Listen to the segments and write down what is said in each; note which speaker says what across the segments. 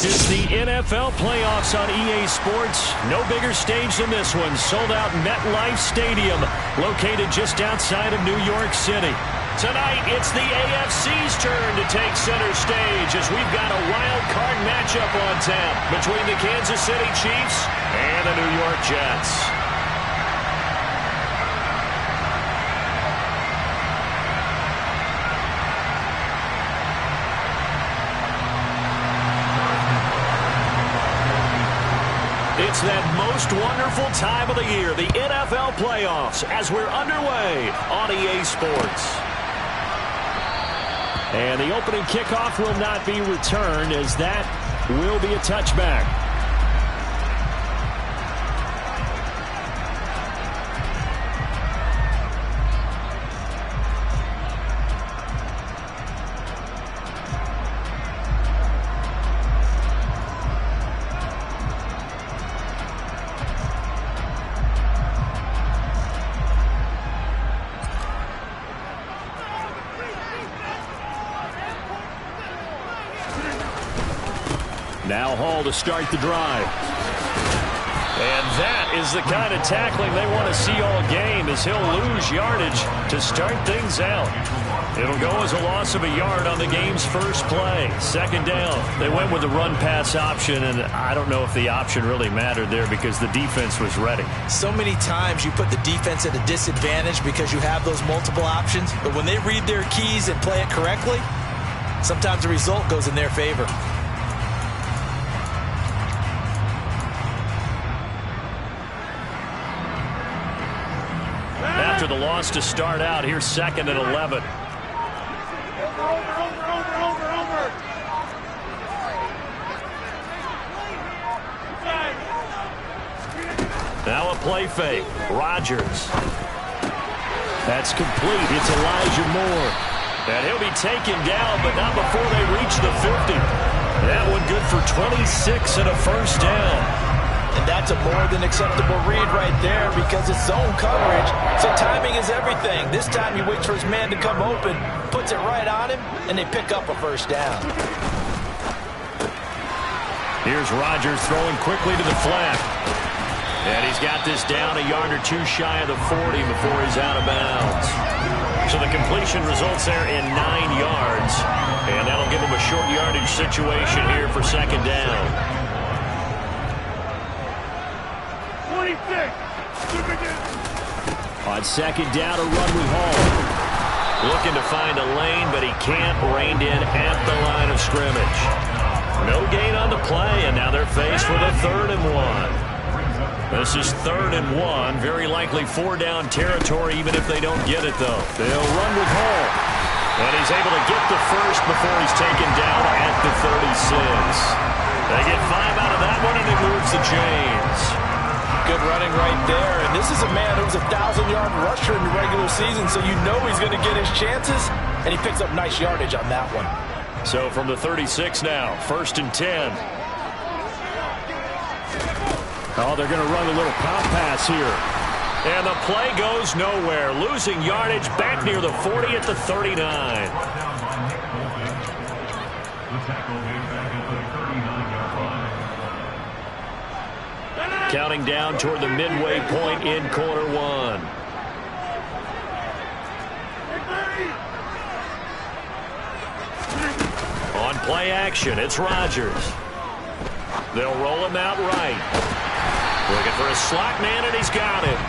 Speaker 1: It's the NFL playoffs on EA Sports. No bigger stage than this one. Sold out MetLife Stadium, located just outside of New York City. Tonight, it's the AFC's turn to take center stage as we've got a wild card matchup on tap between the Kansas City Chiefs and the New York Jets. It's that most wonderful time of the year, the NFL playoffs, as we're underway on EA Sports. And the opening kickoff will not be returned, as that will be a touchback. Now Hall to start the drive. And that is the kind of tackling they want to see all game, as he'll lose yardage to start things out. It'll go as a loss of a yard on the game's first play. Second down. They went with the run-pass option, and I don't know if the option really mattered there because the defense was ready.
Speaker 2: So many times you put the defense at a disadvantage because you have those multiple options, but when they read their keys and play it correctly, sometimes the result goes in their favor.
Speaker 1: After the loss to start out, here's 2nd and 11. Now a play fake. Rodgers. That's complete. It's Elijah Moore. And he'll be taken down, but not before they reach the 50. That one good for 26 and a first down.
Speaker 2: And that's a more than acceptable read right there because it's zone coverage. So timing is everything. This time he waits for his man to come open, puts it right on him, and they pick up a first down.
Speaker 1: Here's Rodgers throwing quickly to the flat. And he's got this down a yard or two shy of the 40 before he's out of bounds. So the completion results there in 9 yards. And that'll give him a short yardage situation here for second down. On second down, a run with Hall. Looking to find a lane, but he can't. Reined in at the line of scrimmage. No gain on the play, and now they're faced with a 3rd and 1. This is 3rd and 1. Very likely 4-down territory, even if they don't get it, though. They'll run with Hall. And he's able to get the first before he's taken down at the 36. They get 5 out of that one, and it moves the chains.
Speaker 2: Good running right there, and this is a man who was a 1,000-yard rusher in the regular season, so you know he's going to get his chances, and he picks up nice yardage on that one.
Speaker 1: So from the 36 now, 1st and 10. Oh, they're going to run a little pop pass here. And the play goes nowhere, losing yardage back near the 40 at the 39. Counting down toward the midway point in quarter 1. On play action, it's Rodgers. They'll roll him out right. Looking for a slot man, and he's got it.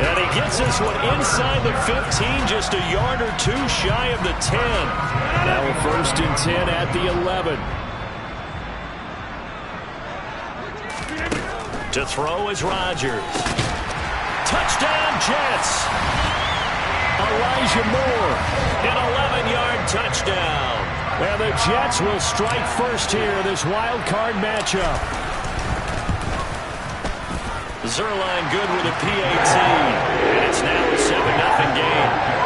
Speaker 1: And he gets this one inside the 15, just a yard or two shy of the 10. Now a 1st and 10 at the 11. To throw is Rodgers. Touchdown, Jets. Elijah Moore, an 11-yard touchdown. And the Jets will strike first here, this wild card matchup. Zerline good with a PAT. And it's now a 7-0 game.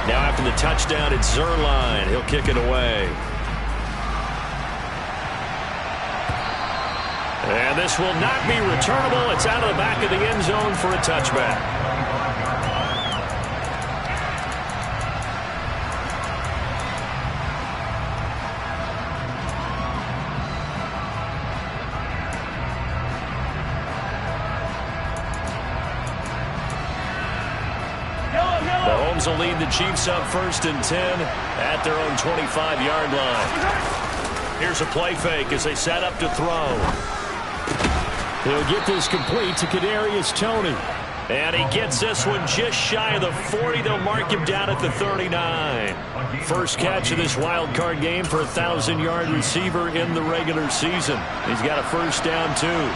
Speaker 1: Now after the touchdown, it's Zerline. He'll kick it away. And this will not be returnable. It's out of the back of the end zone for a touchback. Mahomes will lead the Chiefs up 1st and 10 at their own 25-yard line. Here's a play fake as they set up to throw. He'll get this complete to Kadarius Toney. And he gets this one just shy of the 40. They'll mark him down at the 39. First catch of this wild card game for a 1,000-yard receiver in the regular season. He's got a first down, too.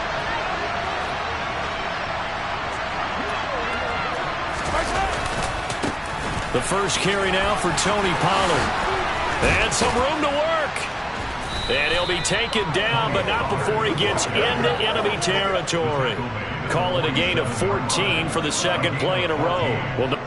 Speaker 1: The first carry now for Tony Pollard. And some room to work. And he'll be taken down, but not before he gets into enemy territory. Call it a gain of 14 for the second play in a row. Well,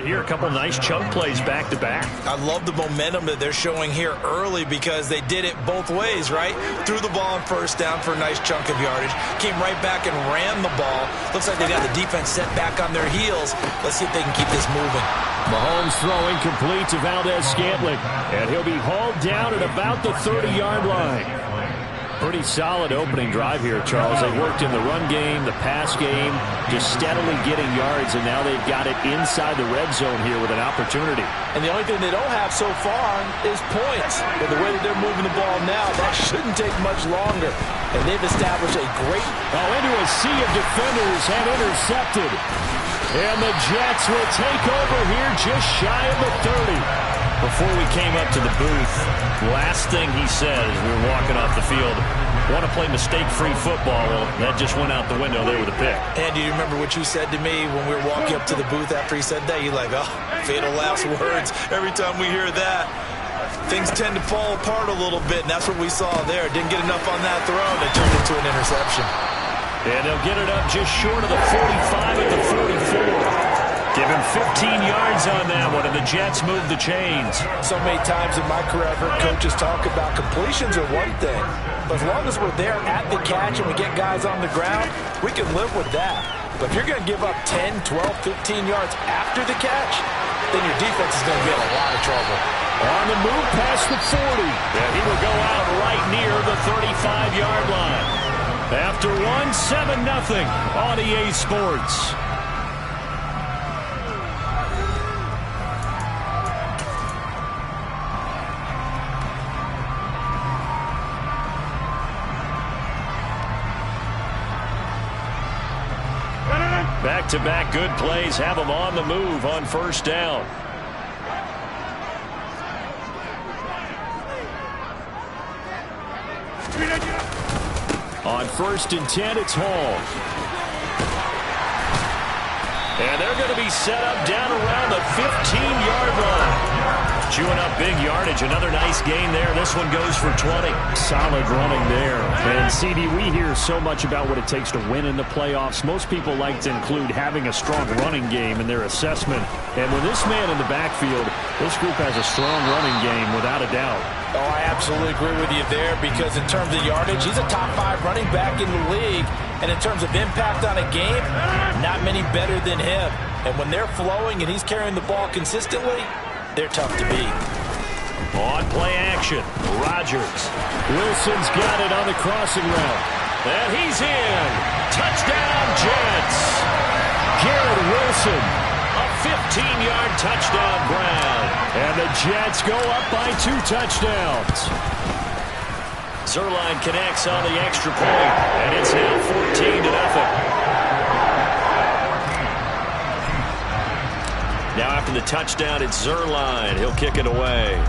Speaker 1: here, a couple nice chunk plays back-to-back.
Speaker 2: I love the momentum that they're showing here early because they did it both ways, right? Threw the ball on first down for a nice chunk of yardage. Came right back and ran the ball. Looks like they got the defense set back on their heels. Let's see if they can keep this moving.
Speaker 1: Mahomes throwing complete to Valdez-Scantling. And he'll be hauled down at about the 30-yard line. Pretty solid opening drive here, Charles. They worked in the run game, the pass game, just steadily getting yards, and now they've got it inside the red zone here with an opportunity.
Speaker 2: And the only thing they don't have so far is points. But the way that they're moving the ball now, that shouldn't take much longer. And they've established a great...
Speaker 1: into a sea of defenders and intercepted. And the Jets will take over here just shy of the 30. Before we came up to the booth, last thing he said as we were walking off the field, want to play mistake-free football. Well, that just went out the window there with a pick.
Speaker 2: And do you remember what you said to me when we were walking up to the booth after he said that? You're like, oh, fatal last words. Every time we hear that, things tend to fall apart a little bit, and that's what we saw there. Didn't get enough on that throw, and it turned into an interception.
Speaker 1: And they'll get it up just short of the 45 at the 44. Give him 15 yards on that one, and the Jets move the chains.
Speaker 2: So many times in my career, I've heard coaches talk about completions are one thing, but as long as we're there at the catch and we get guys on the ground, we can live with that. But if you're going to give up 10, 12, 15 yards after the catch, then your defense is going to be in a lot of trouble.
Speaker 1: On the move past the 40, and he will go out right near the 35-yard line. After one, 7-0 on EA Sports. Back-to-back good plays have them on the move on first down. On 1st and 10, it's Hall. And they're going to be set up down around the 15-yard line. Chewing up big yardage. Another nice gain there. This one goes for 20. Solid running there. And, CD, we hear so much about what it takes to win in the playoffs. Most people like to include having a strong running game in their assessment. And with this man in the backfield, this group has a strong running game without a doubt.
Speaker 2: Oh, I absolutely agree with you there because in terms of yardage, he's a top 5 running back in the league. And in terms of impact on a game, not many better than him. And when they're flowing and he's carrying the ball consistently, they're tough to beat.
Speaker 1: On play action, Rodgers. Wilson's got it on the crossing route. And he's in. Touchdown, Jets. Garrett Wilson, a 15-yard touchdown grab. And the Jets go up by 2 touchdowns. Zerline connects on the extra point, and it's now 14-0. Now after the touchdown, it's Zerline. He'll kick it away.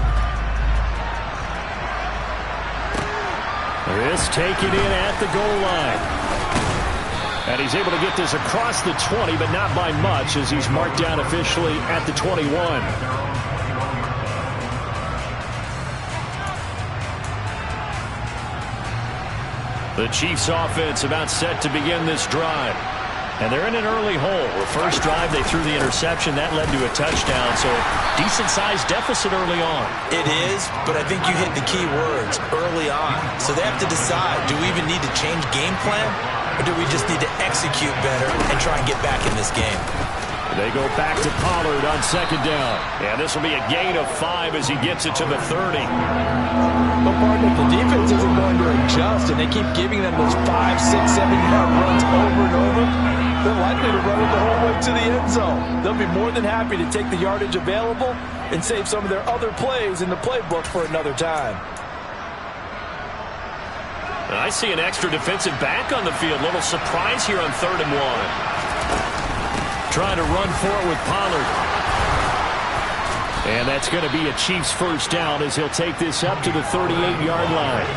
Speaker 1: This taken in at the goal line. And he's able to get this across the 20, but not by much as he's marked down officially at the 21. The Chiefs offense about set to begin this drive. And they're in an early hole. The first drive, they threw the interception. That led to a touchdown, so a decent-sized deficit early on.
Speaker 2: It is, but I think you hit the key words, early on. So they have to decide, do we even need to change game plan, or do we just need to execute better and try and get back in this game?
Speaker 1: They go back to Pollard on second down. And this will be a gain of 5 as he gets it to the 30.
Speaker 2: But partner, if the defense isn't going to adjust and they keep giving them those 5, 6, 7-yard runs over and over, they're likely to run it the whole way to the end zone. They'll be more than happy to take the yardage available and save some of their other plays in the playbook for another time.
Speaker 1: And I see an extra defensive back on the field. Little surprise here on 3rd and 1. Trying to run for it with Pollard. And that's going to be a Chiefs first down as he'll take this up to the 38-yard line.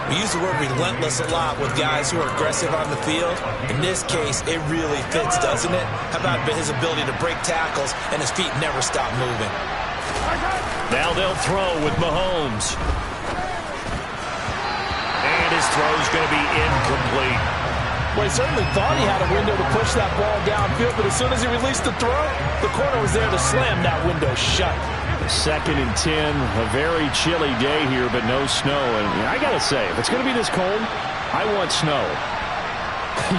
Speaker 2: We use the word relentless a lot with guys who are aggressive on the field. In this case, it really fits, doesn't it? How about his ability to break tackles and his feet never stop moving?
Speaker 1: Now they'll throw with Mahomes. And his throw's going to be incomplete.
Speaker 2: Well, he certainly thought he had a window to push that ball downfield, but as soon as he released the throw, the corner was there to slam that window shut.
Speaker 1: 2nd and 10, a very chilly day here, but no snow. And I got to say, if it's going to be this cold, I want snow.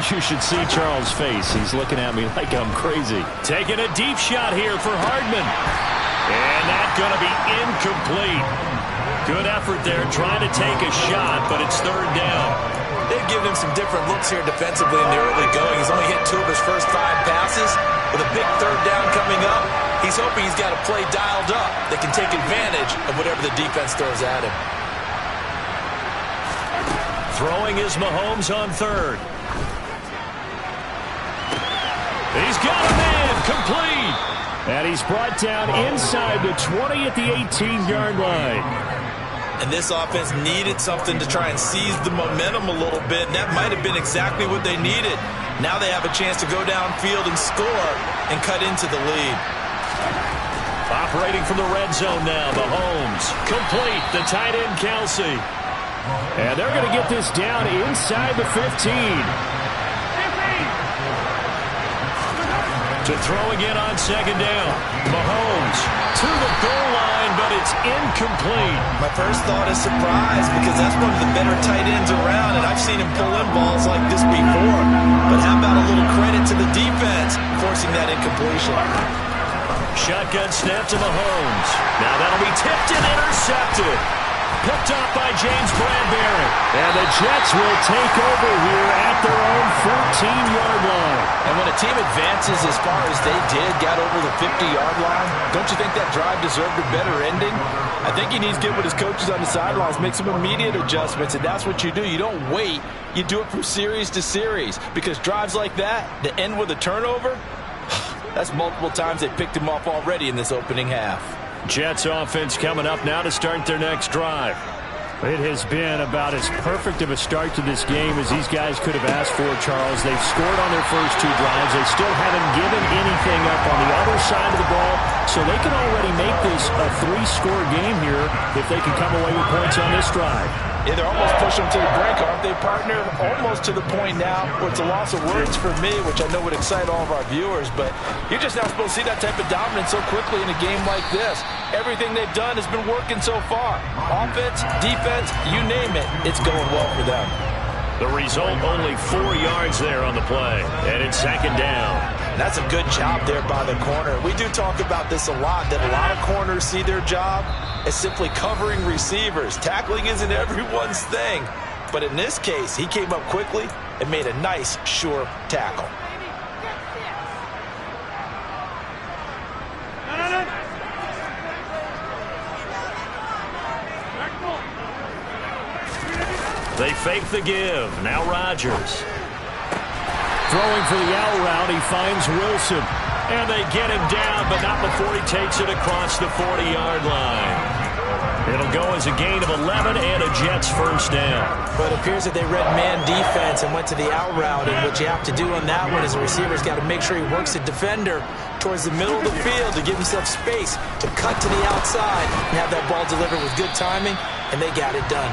Speaker 1: You should see Charles' face. He's looking at me like I'm crazy. Taking a deep shot here for Hardman. And that's going to be incomplete. Good effort there trying to take a shot, but it's 3rd down.
Speaker 2: They've given him some different looks here defensively in the early going. He's only hit 2 of his first 5 passes. With a big 3rd down coming up, he's hoping he's got a play dialed up that can take advantage of whatever the defense throws at him.
Speaker 1: Throwing is Mahomes on 3rd. He's got him in, complete. And he's brought down inside the 20 at the 18-yard line.
Speaker 2: And this offense needed something to try and seize the momentum a little bit, and that might have been exactly what they needed. Now they have a chance to go downfield and score and cut into the lead.
Speaker 1: Operating from the red zone now, Mahomes. Complete, the tight end, Kelsey. And they're going to get this down inside the 15. To throw again on 2nd down. Mahomes to the goal line, but it's incomplete.
Speaker 2: My first thought is surprise because that's one of the better tight ends around, and I've seen him pull in balls like this before. But how about a little credit to the defense forcing that incompletion?
Speaker 1: Shotgun snap to Mahomes. Now that'll be tipped and intercepted. Picked up by James Bradbury. And the Jets will take over here at their own 14-yard line.
Speaker 2: And when a team advances as far as they did, got over the 50-yard line, don't you think that drive deserved a better ending? I think he needs to get with his coaches on the sidelines, make some immediate adjustments, and that's what you do. You don't wait. You do it from series to series, because drives like that, that end with a turnover, that's multiple times they picked him off already in this opening half.
Speaker 1: Jets offense coming up now to start their next drive. It has been about as perfect of a start to this game as these guys could have asked for, Charles. They've scored on their first 2 drives. They still haven't given anything up on the other side of the ball, so they can already make this a 3-score game here if they can come away with points on this drive.
Speaker 2: Yeah, they're almost pushing them to the brink, aren't they, partner? Almost to the point now where it's a loss of words for me, which I know would excite all of our viewers, but you're just not supposed to see that type of dominance so quickly in a game like this. Everything they've done has been working so far. Offense, defense, you name it, it's going well for them.
Speaker 1: The result, only 4 yards there on the play, and it's 2nd down.
Speaker 2: That's a good job there by the corner. We do talk about this a lot, that a lot of corners see their job as simply covering receivers. Tackling isn't everyone's thing. But in this case, he came up quickly and made a nice, sure tackle.
Speaker 1: They fake the give. Now Rodgers. Throwing for the out route, he finds Wilson. And they get him down, but not before he takes it across the 40-yard line. It'll go as a gain of 11 and a Jets first down.
Speaker 2: But it appears that they read man defense and went to the out route, and what you have to do on that one is the receiver's got to make sure he works the defender towards the middle of the field to give himself space to cut to the outside and have that ball delivered with good timing, and they got it done.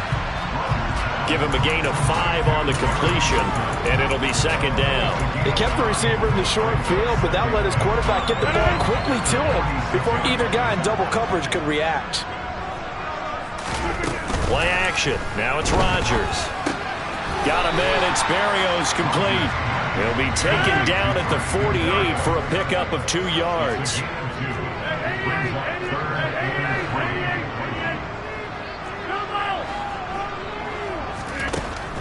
Speaker 1: Give him a gain of 5 on the completion, and it'll be second down.
Speaker 2: He kept the receiver in the short field, but that let his quarterback get the ball quickly to him before either guy in double coverage could react.
Speaker 1: Play action. Now it's Rodgers. Got him in. It's Berrios complete. He'll be taken down at the 48 for a pickup of 2 yards.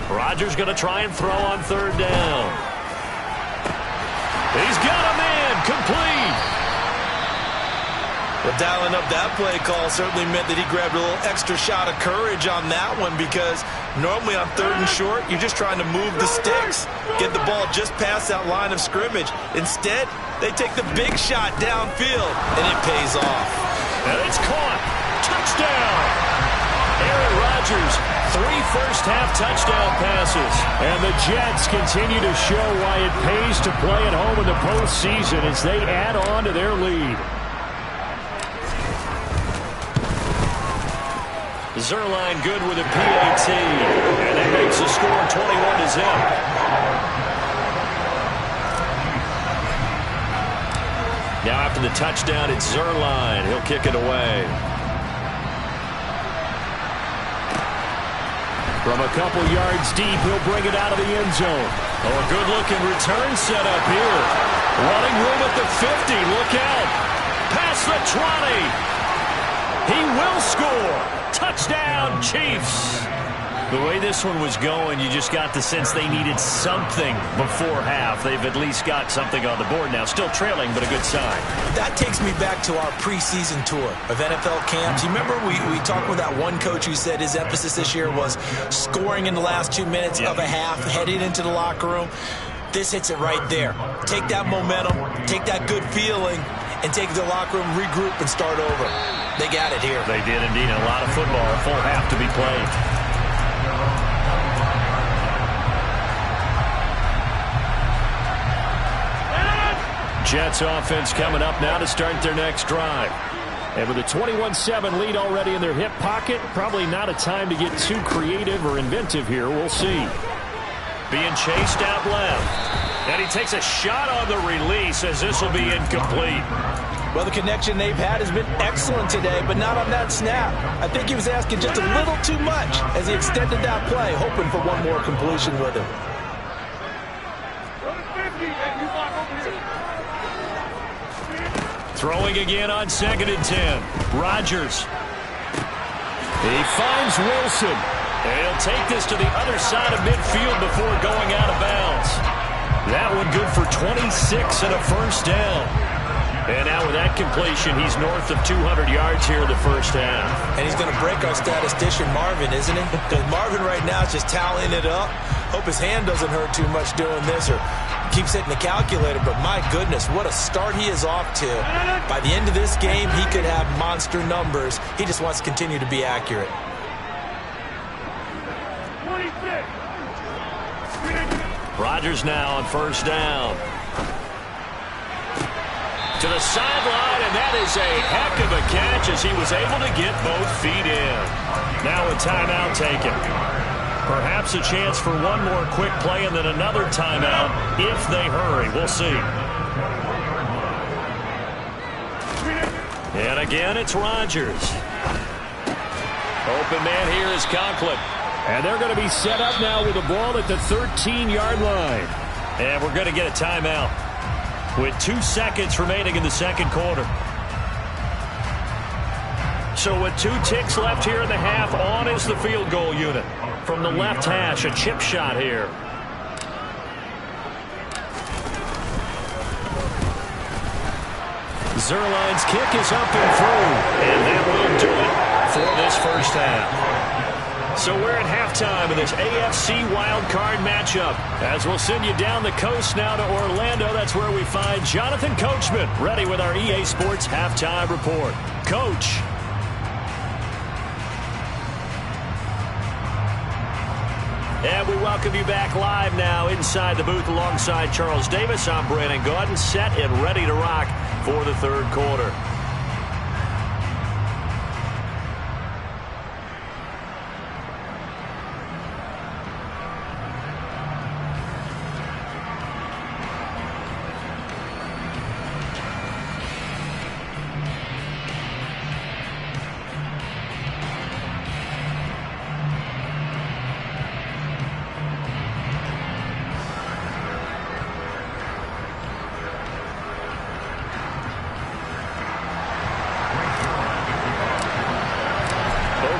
Speaker 1: Rodgers going to try and throw on third down. He's got him in. Complete.
Speaker 2: Well, dialing up that play call certainly meant that he grabbed a little extra shot of courage on that one, because normally on third and short, you're just trying to move the sticks, get the ball just past that line of scrimmage. Instead, they take the big shot downfield, and it pays off.
Speaker 1: And it's caught. Touchdown. Aaron Rodgers, 3 first-half touchdown passes. And the Jets continue to show why it pays to play at home in the postseason as they add on to their lead. Zerline good with a PAT, and that makes the score 21-0. Now after the touchdown, it's Zerline. He'll kick it away. From a couple yards deep, he'll bring it out of the end zone. Oh, a good-looking return set up here. Running room at the 50. Look out. Past the 20. He will score. Touchdown, Chiefs. The way this one was going, you just got the sense they needed something before half. They've at least got something on the board now. Still trailing, but a good sign.
Speaker 2: That takes me back to our preseason tour of NFL camps. You remember we talked with that one coach who said his emphasis this year was scoring in the last 2 minutes of a half, heading into the locker room. This hits it right there. Take that momentum, take that good feeling, and take the locker room, regroup, and start over. They got it here.
Speaker 1: They did indeed. A lot of football, a full half to be played. Jets offense coming up now to start their next drive. And with a 21-7 lead already in their hip pocket, probably not a time to get too creative or inventive here. We'll see. Being chased out left. And he takes a shot on the release as this will be incomplete.
Speaker 2: Well, the connection they've had has been excellent today, but not on that snap. I think he was asking just a little too much as he extended that play, hoping for one more completion with him.
Speaker 1: Throwing again on 2nd and 10. Rodgers. He finds Wilson. And he'll take this to the other side of midfield before going out of bounds. That one good for 26 and a first down. And now with that completion, he's north of 200 yards here in the first half.
Speaker 2: And he's going to break our statistician, Marvin, isn't he? Because Marvin right now is just tallying it up. Hope his hand doesn't hurt too much doing this or keeps hitting the calculator. But my goodness, what a start he is off to. By the end of this game, he could have monster numbers. He just wants to continue to be accurate.
Speaker 1: Rodgers now on first down. To the sideline, and that is a heck of a catch as he was able to get both feet in. Now a timeout taken. Perhaps a chance for one more quick play and then another timeout if they hurry. We'll see. And again, it's Rodgers. Open man here is Conklin. And they're going to be set up now with the ball at the 13-yard line. And we're going to get a timeout with 2 seconds remaining in the second quarter. So with 2 ticks left here in the half, on is the field goal unit. From the left hash, a chip shot here. Zerline's kick is up and through. And that will do it for this first half. So we're at halftime in this AFC wildcard matchup. As we'll send you down the coast now to Orlando, that's where we find Jonathan Coachman, ready with our EA Sports halftime report. Coach. And we welcome you back live now inside the booth alongside Charles Davis. I'm Brandon Gaudin, set and ready to rock for the third quarter.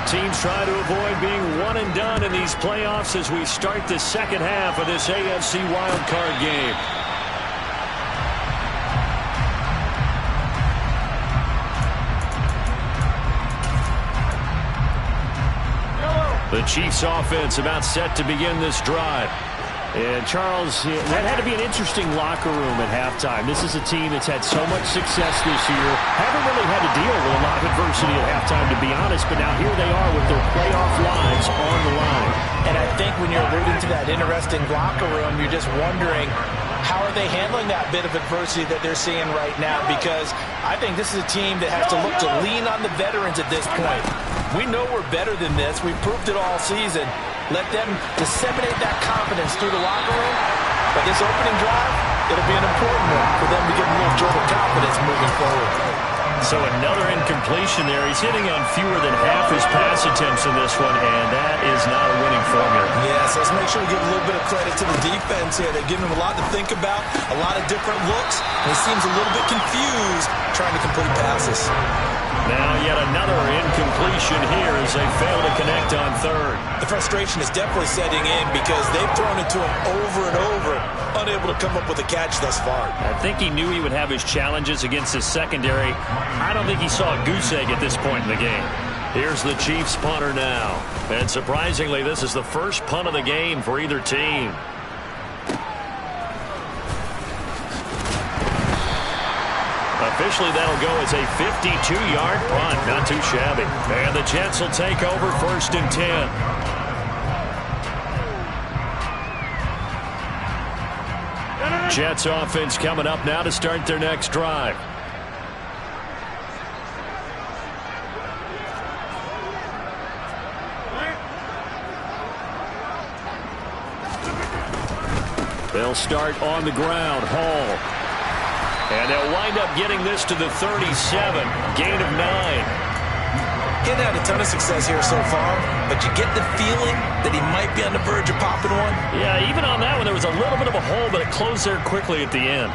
Speaker 1: teams try to avoid being one and done in these playoffs as we start the second half of this AFC wildcard game. The Chiefs offense about set to begin this drive.
Speaker 3: And Charles, that had to be an interesting locker room at halftime. This is a team that's had so much success this year. Haven't really had to deal with a lot of adversity at halftime, to be honest. But now here they are with their playoff lives on the line.
Speaker 2: And I think when you're alluding to that interesting locker room, you're just wondering, how are they handling that bit of adversity that they're seeing right now? Because I think this is a team that has to look to lean on the veterans at this point. We know we're better than this. We've proved it all season. Let them disseminate that confidence through the locker room. But this opening drive, it'll be an important one for them to get a little jolt of confidence moving forward.
Speaker 1: So another incompletion there. He's hitting on fewer than half his pass attempts in this one, and that is not a winning formula.
Speaker 4: Yeah, so let's make sure we give a little bit of credit to the defense here. They're giving him a lot to think about, a lot of different looks, and he seems a little bit confused trying to complete passes.
Speaker 1: Now yet another incompletion here as they fail to connect on third.
Speaker 4: The frustration is definitely setting in because they've thrown it to him over and over, unable to come up with a catch thus far.
Speaker 1: I think he knew he would have his challenges against his secondary. I don't think he saw a goose egg at this point in the game. Here's the Chiefs punter now. And surprisingly, this is the first punt of the game for either team. Officially, that'll go as a 52-yard punt. Not too shabby. And the Jets will take over 1st and 10. Jets offense coming up now to start their next drive. They'll start on the ground. Hall. And they'll wind up getting this to the 37. Gain of 9.
Speaker 4: He's had a ton of success here so far, but you get the feeling that he might be on the verge of popping one.
Speaker 1: Yeah, even on that one, there was a little bit of a hole, but it closed there quickly at the end.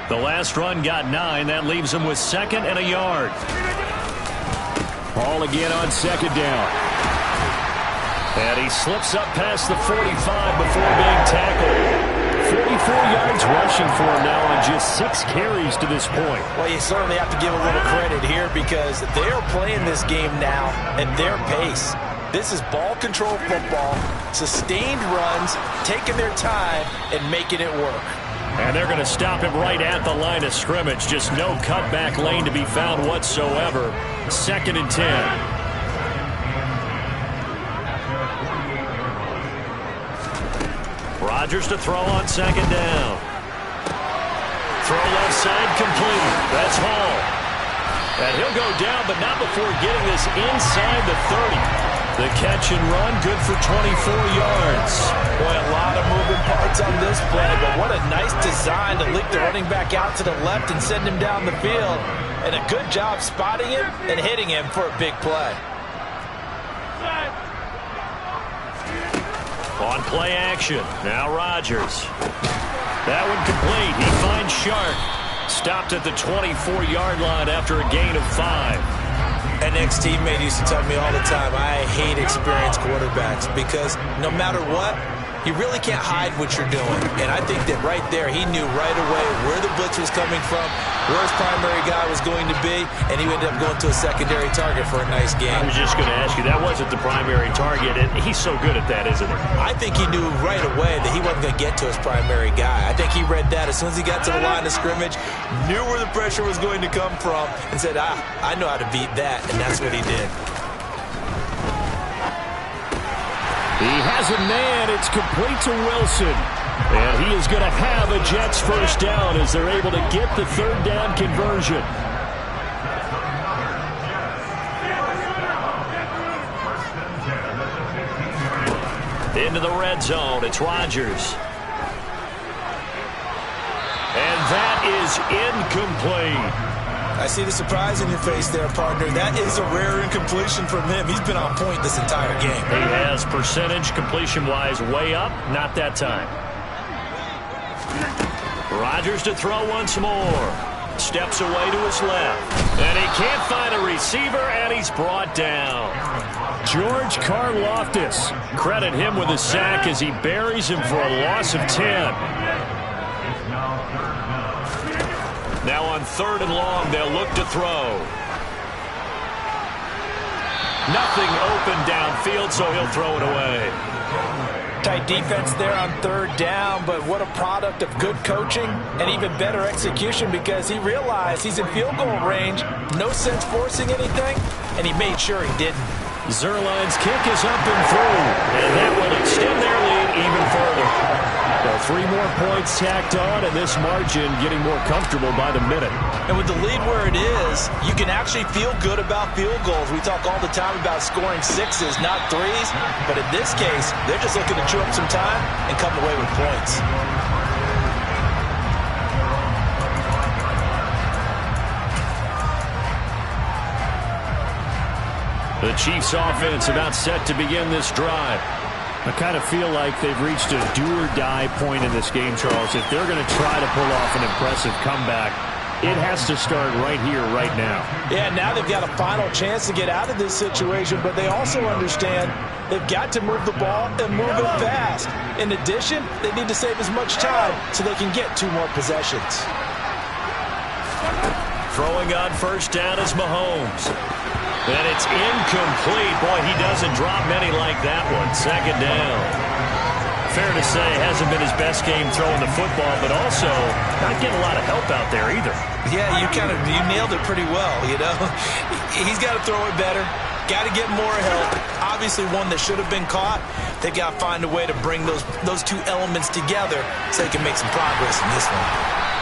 Speaker 1: The last run got 9. That leaves him with 2nd and a yard. Ball again on 2nd down. And he slips up past the 45 before being tackled. 44 yards rushing for him now on just 6 carries to this point.
Speaker 2: Well, you certainly have to give a little credit here because they are playing this game now at their pace. This is ball control football, sustained runs, taking their time, and making it work.
Speaker 1: And they're going to stop him right at the line of scrimmage. Just no cutback lane to be found whatsoever. 2nd and 10. Rodgers to throw on 2nd down. Throw left side complete. That's Hall. And he'll go down, but not before getting this inside the 30. The catch and run, good for 24 yards.
Speaker 2: Boy, a lot of moving parts on this play, but what a nice design to leak the running back out to the left and send him down the field. And a good job spotting him and hitting him for a big play.
Speaker 1: On play action, now Rodgers. That one complete. He finds Shark. Stopped at the 24-yard line after a gain of 5.
Speaker 4: An ex-teammate used to tell me all the time, I hate experienced quarterbacks because no matter what, you really can't hide what you're doing. And I think that right there, he knew right away where the blitz was coming from, where his primary guy was going to be, and he ended up going to a secondary target for a nice game.
Speaker 1: I was just going to ask you, that wasn't the primary target, and he's so good at that, isn't he?
Speaker 4: I think he knew right away that he wasn't going to get to his primary guy. I think he read that as soon as he got to the line of scrimmage, knew where the pressure was going to come from, and said, I know how to beat that, and that's what he did.
Speaker 3: He has a man. It's complete to Wilson. And he is going to have a Jets first down as they're able to get the 3rd down conversion.
Speaker 1: Into the red zone. It's Rodgers. And that is incomplete.
Speaker 4: I see the surprise in your face there, partner. That is a rare incompletion from him. He's been on point this entire game.
Speaker 1: He has percentage completion-wise way up. Not that time. Rodgers to throw once more. Steps away to his left. And he can't find a receiver, and he's brought down.
Speaker 3: George Karlaftis. Credit him with a sack as he buries him for a loss of 10. Now on 3rd and long, they'll look to throw. Nothing open downfield, so he'll throw it away.
Speaker 2: Tight defense there on 3rd down, but what a product of good coaching and even better execution, because he realized he's in field goal range. No sense forcing anything, and he made sure he didn't.
Speaker 3: Zuerlein's kick is up and through, and that will extend their lead even further. Well, 3 more points tacked on, and this margin getting more comfortable by the minute.
Speaker 4: And with the lead where it is, you can actually feel good about field goals. We talk all the time about scoring 6s, not 3s. But in this case, they're just looking to chew up some time and come away with points.
Speaker 3: The Chiefs offense about set to begin this drive. I kind of feel like they've reached a do-or-die point in this game, Charles. If they're going to try to pull off an impressive comeback, it has to start right here, right now.
Speaker 2: Yeah, now they've got a final chance to get out of this situation, but they also understand they've got to move the ball and move it fast. In addition, they need to save as much time so they can get 2 more possessions.
Speaker 3: Throwing on 1st down is Mahomes. And it's incomplete. Boy, he doesn't drop many like that one. 2nd down. Fair to say, hasn't been his best game throwing the football, but also not getting a lot of help out there either.
Speaker 4: Yeah, you nailed it pretty well, you know. He's got to throw it better. Got to get more help. Obviously one that should have been caught. They've got to find a way to bring those 2 elements together so they can make some progress in this one.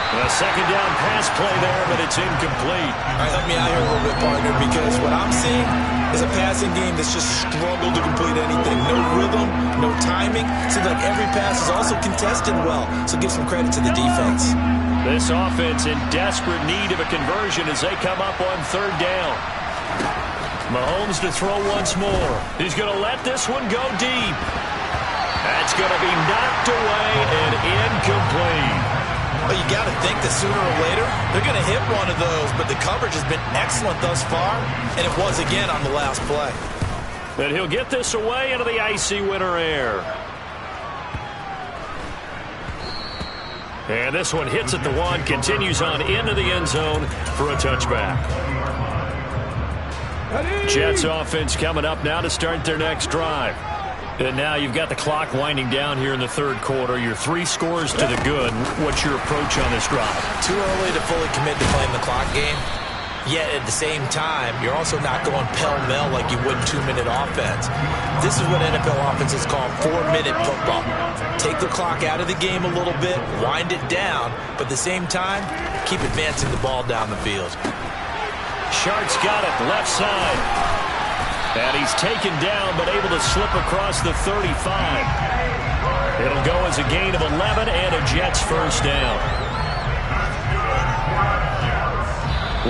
Speaker 3: A 2nd down pass play there, but it's incomplete.
Speaker 4: All right, help me out here a little bit, partner, because what I'm seeing is a passing game that's just struggled to complete anything. No rhythm, no timing. Seems like every pass is also contested well, so give some credit to the defense.
Speaker 3: This offense in desperate need of a conversion as they come up on 3rd down. Mahomes to throw once more. He's going to let this one go deep. That's going to be knocked away and incomplete.
Speaker 4: Well, you got to think that sooner or later they're going to hit one of those, but the coverage has been excellent thus far, and it was again on the last play.
Speaker 3: But he'll get this away into the icy winter air. And this one hits at the 1, continues on into the end zone for a touchback. Jets offense coming up now to start their next drive. And now you've got the clock winding down here in the 3rd quarter. You're 3 scores to the good. What's your approach on this drive?
Speaker 4: Too early to fully commit to playing the clock game. Yet at the same time, you're also not going pell-mell like you would 2-minute offense. This is what NFL offenses call 4-minute football. Take the clock out of the game a little bit, wind it down, but at the same time, keep advancing the ball down the field.
Speaker 3: Shark's got it, left side. And he's taken down, but able to slip across the 35. It'll go as a gain of 11 and a Jets 1st down.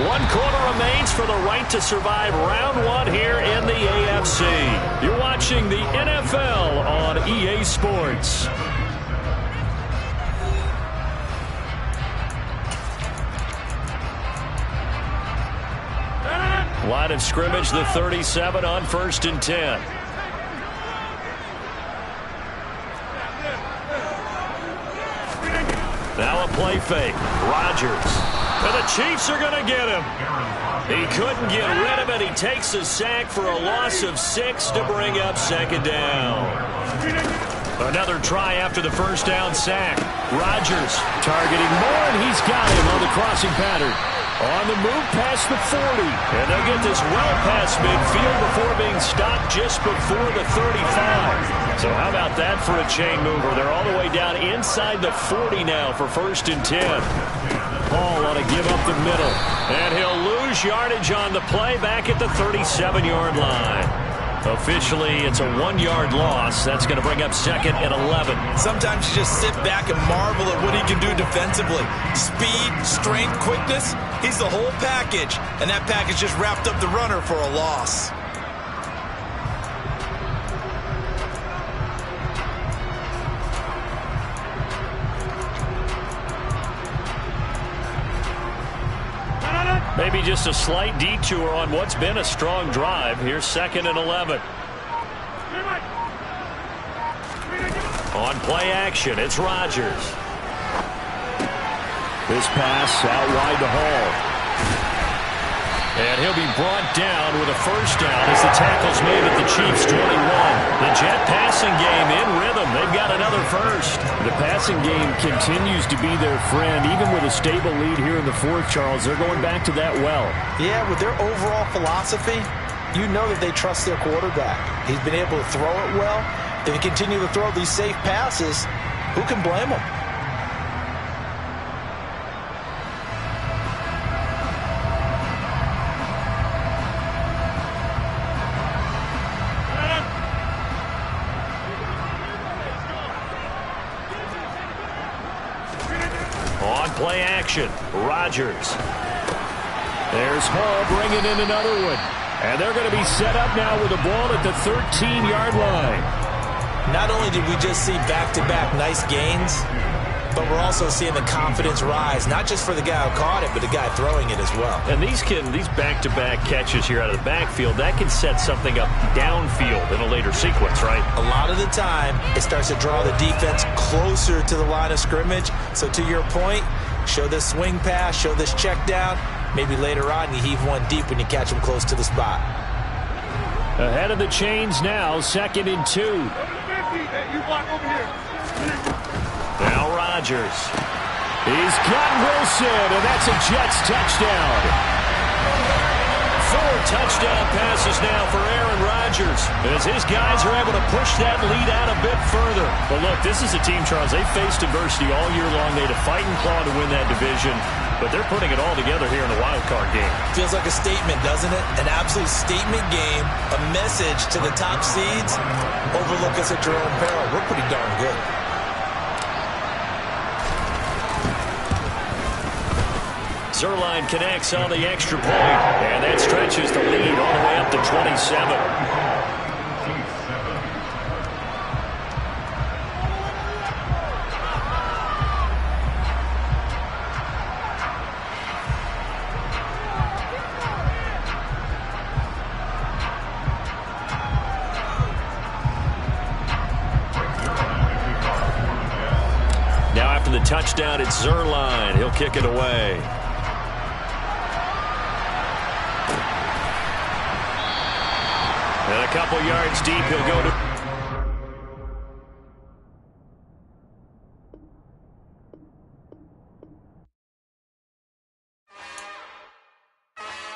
Speaker 3: 1 quarter remains for the right to survive round 1 here in the AFC. You're watching the NFL on EA Sports. Line of scrimmage, the 37 on 1st and 10. Now a play fake. Rodgers. And the Chiefs are going to get him. He couldn't get rid of it. He takes a sack for a loss of 6 to bring up 2nd down. Another try after the 1st down sack. Rodgers targeting more, and he's got him on the crossing pattern. On the move past the 40. And they'll get this well past midfield before being stopped just before the 35. So how about that for a chain mover? They're all the way down inside the 40 now for 1st and 10. Paul ought to give up the middle. And he'll lose yardage on the play back at the 37-yard line. Officially, it's a 1-yard loss. That's going to bring up 2nd and 11.
Speaker 4: Sometimes you just sit back and marvel at what he can do defensively. Speed, strength, quickness. He's the whole package. And that package just wrapped up the runner for a loss.
Speaker 3: Maybe just a slight detour on what's been a strong drive. Here's 2nd and 11.
Speaker 1: On play action, it's Rodgers.
Speaker 3: This pass out wide to Hall.
Speaker 1: And he'll be brought down with a first down as the tackle's made at the Chiefs' 21. The Jet passing game in rhythm. They've got another first.
Speaker 3: The passing game continues to be their friend. Even with a stable lead here in the fourth, Charles, they're going back to that well.
Speaker 2: Yeah, with their overall philosophy, you know that they trust their quarterback. He's been able to throw it well. If he continue to throw these safe passes, who can blame him?
Speaker 1: On play action, Rodgers.
Speaker 3: There's Hall bringing in another one. And they're going to be set up now with the ball at the 13-yard line.
Speaker 4: Not only did we just see back-to-back nice gains, but we're also seeing the confidence rise, not just for the guy who caught it, but the guy throwing it as well.
Speaker 1: And these back-to-back catches here out of the backfield, that can set something up downfield in a later sequence, right?
Speaker 4: A lot of the time, it starts to draw the defense closer to the line of scrimmage. So to your point, show this swing pass, show this check down. Maybe later on you heave one deep when you catch them close to the spot.
Speaker 3: Ahead of the chains now, 2nd and 2.
Speaker 1: Now Rodgers.
Speaker 3: He's got Wilson, and that's a Jets touchdown.
Speaker 1: 4 touchdown passes now for Aaron Rodgers as his guys are able to push that lead out a bit further.
Speaker 3: But look, this is a team, Charles, they faced adversity all year long. They had to fight and claw to win that division, but they're putting it all together here in the wild card game.
Speaker 4: Feels like a statement, doesn't it? An absolute statement game, a message to the top seeds. Overlook us at your own peril. We're pretty darn good.
Speaker 1: Zuerlein connects on the extra point, and that stretches the lead all the way up to 27. Now after the touchdown, it's Zuerlein. He'll kick it away. And a couple yards deep, he'll go to...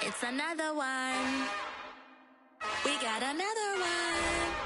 Speaker 5: It's another one. We got another one.